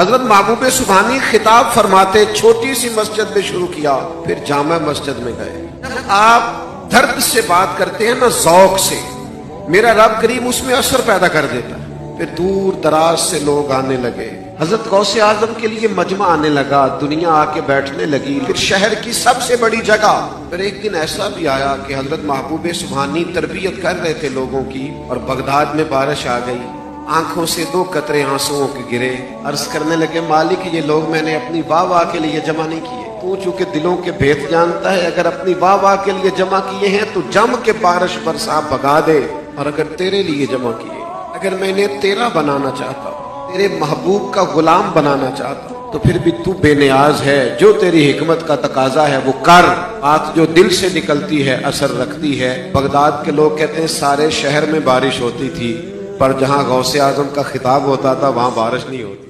حضرت محبوب سبحانی خطاب فرماتے چھوٹی سی مسجد میں شروع کیا، پھر جامع مسجد میں گئے۔ جب آپ درد سے بات کرتے ہیں نا، ذوق سے، میرا رب کریم اس میں اثر پیدا کر دیتا ہے۔ پھر دور دراز سے لوگ آنے لگے، حضرت غوث اعظم کے لیے مجمع آنے لگا، دنیا آ کے بیٹھنے لگی، پھر شہر کی سب سے بڑی جگہ۔ پھر ایک دن ایسا بھی آیا کہ حضرت محبوب سبحانی تربیت کر رہے تھے لوگوں کی، اور بغداد میں بارش آ گئی، آنکھوں سے 2 قطرے آنسوؤں کے گرے، عرض کرنے لگے مالک یہ لوگ میں نے اپنی واہ واہ کے لیے جمع نہیں کیے، تو چونکہ دلوں کے بھید جانتا ہے، اگر اپنی واہ واہ کے لیے جمع کیے ہیں تو جم کے بارش برسا بھگا دے، اور اگر تیرے لیے جمع کیے، اگر میں نے تیرا بنانا چاہتا، تیرے محبوب کا غلام بنانا چاہتا، تو پھر بھی تو بے نیاز ہے، جو تیری حکمت کا تقاضا ہے وہ کر۔ بات جو دل سے نکلتی ہے اثر رکھتی ہے۔ بغداد کے لوگ کہتے ہیں سارے شہر میں بارش ہوتی تھی، پر جہاں غوث اعظم کا خطاب ہوتا تھا وہاں بارش نہیں ہوتی۔